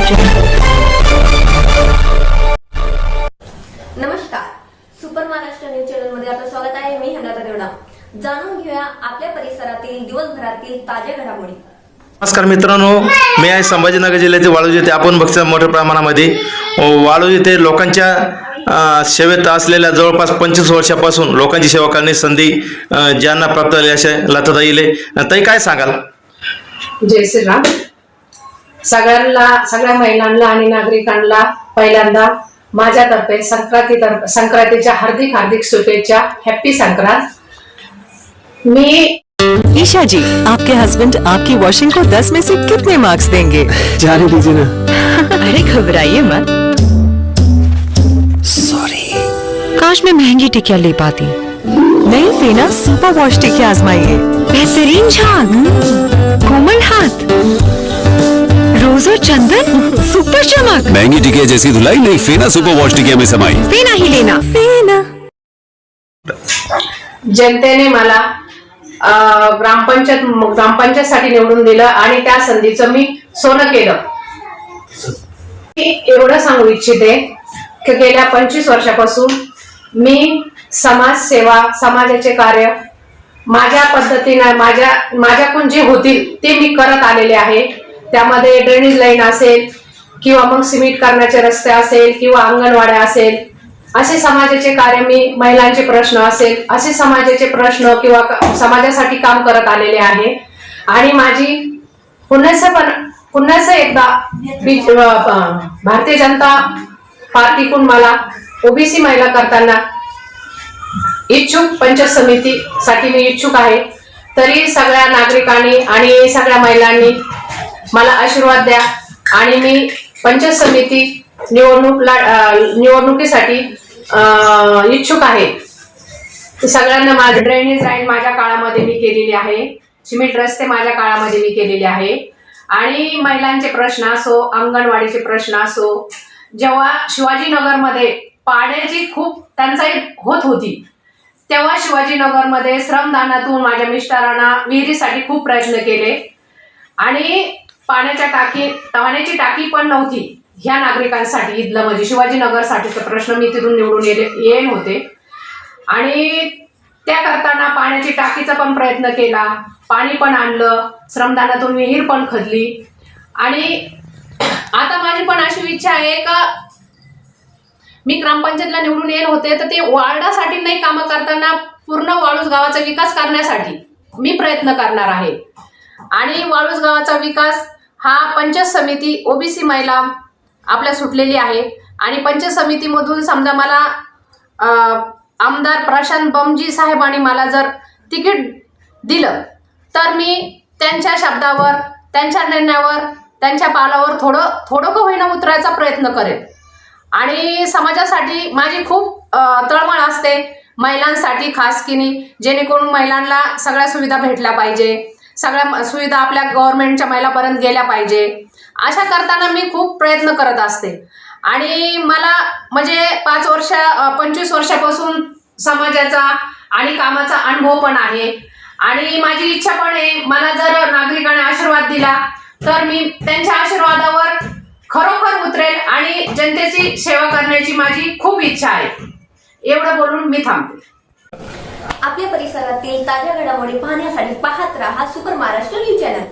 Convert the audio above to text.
नमस्कार, super Maharashtra news channel मध्ये आपलं स्वागत आहे। मी हंगाता देवडा। जाणून घेऊया आपल्या परिसरातील दिवसभरातील ताज्या घडामोडी। नमस्कार मित्रांनो, मी आहे संभाजीनगर जिल्ह्यातील वाळूज येथे। आपण बघता मोठ्या प्रमाणामध्ये वाळूज येथे लोकांच्या सेवेत असलेल्या जवळपास 25 वर्षापासून लोकांची सेवा करण्याची संधी ज्यांना प्राप्त झाली अशा लताताई इले। ताई काय सांगाल? जय श्रीराम। सगळ्या महिलांना आणि नागरिकांना पहिल्यांदा माझ्यातर्फे संक्रांतीच्या हार्दिक शुभेच्छा। हॅपी संक्रांत। मी ईशा जी, आपके हस्बैंड आपकी वॉशिंग को 10 में से कितने मार्क्स देंगे? जाने दीजिए ना। अरे घबराइए मत। सॉरी। काश मैं महंगी टिकिया ले पाती। नई फेना सुपर वॉश टिकिया आजमाइए। बेहतरीन झाग, कोमल हाथ, रोज और चंदन, सुपर चमक। महंगी टिकिया जैसी धुलाई नहीं, फेना सुपर वॉश टिकिया में समाई। फेना ही लेना। फेना। जनतेने मला ग्रामपंचायतसाठी निवडून दिलं आणि त्या संधीचं मी सोनं केलं। मी एवढं सांगू इच्छिते की गेल्या 25 वर्षापासून मी समाजसेवा, समाजाचे कार्य माझ्या पद्धतीने माझ्याकडून जे होतील ते मी करत आलेले आहे। त्यामध्ये ड्रेनेज लाईन असेल किंवा मग सिमेंट करण्याचे रस्ते असेल किंवा अंगणवाड्या असेल, असे समाजाचे कार्य मी, महिलांचे प्रश्न असेल असे समाजाचे प्रश्न किंवा समाजासाठी काम करत आलेले आहे। आणि माझी पुन्हा एकदा भारतीय जनता पार्टीकडून मला ओबीसी महिला करताना इच्छुक, पंचायत समितीसाठी मी इच्छुक आहे। तरी सगळ्या नागरिकांनी आणि सगळ्या महिलांनी मला आशीर्वाद द्या आणि मी पंचायत समिती निवडणुकीसाठी इच्छुक आहे। सगळ्यांना माझे ड्रेनेज लाईन माझ्या काळामध्ये मी केलेली आहे, सिमेंट रस्ते माझ्या काळामध्ये मी केलेले आहे। आणि महिलांचे प्रश्न असो, अंगणवाडीचे प्रश्न असो, जेव्हा शिवाजीनगरमध्ये पाण्याची खूप टंचाई होत होती तेव्हा शिवाजीनगरमध्ये श्रमदानातून माझ्या मिस्टरांना विहिरीसाठी खूप प्रयत्न केले आणि पाण्याची टाकी पण नव्हती ह्या नागरिकांसाठी। इथलं म्हणजे शिवाजीनगरसाठीचा प्रश्न मी तिथून निवडून येईल होते आणि त्या करताना पाण्याची टाकीचा पण प्रयत्न केला, पाणी पण आणलं, श्रमदानातून विहीर पण खदली। आणि आता माझी पण अशी इच्छा आहे का मी ग्रामपंचायतला निवडून येईल होते तर ते वार्डासाठी नाही कामं करताना पूर्ण वाळूज गावाचा विकास करण्यासाठी मी प्रयत्न करणार आहे। आणि वाळूज गावाचा विकास हा पंचायत समिती ओबीसी महिला आपल्या सुटलेली आहे आणि पंचायत समितीमधून समजा मला आमदार प्रशांत बमजी साहेबांनी मला जर तिकीट दिलं तर मी त्यांच्या शब्दावर, त्यांच्या निर्णयावर, त्यांच्या पालावर थोडं का होईना उतरायचा प्रयत्न करेन। आणि समाजासाठी माझी खूप तळमळ असते, महिलांसाठी खास किनी, जेणेकरून महिलांना सगळ्या सुविधा भेटल्या पाहिजे, सगळ्या सुविधा आपल्या गव्हर्नमेंटच्या महिलापर्यंत गेल्या पाहिजे। अशा करताना मी खूप प्रयत्न करत असते आणि मला म्हणजे 25 वर्षापासून समाजाचा आणि कामाचा अनुभव पण आहे। आणि माझी इच्छा पण आहे, मला जर नागरिकांनी आशीर्वाद दिला तर मी त्यांच्या आशीर्वादावर खरोखर उतरेल आणि जनतेची सेवा करण्याची माझी खूप इच्छा आहे। एवढं बोलून मी थांबते। आपल्या परिसरातील ताज्या घडामोडी पाहण्यासाठी पाहत राहा सुपर महाराष्ट्र न्यूज चॅनल।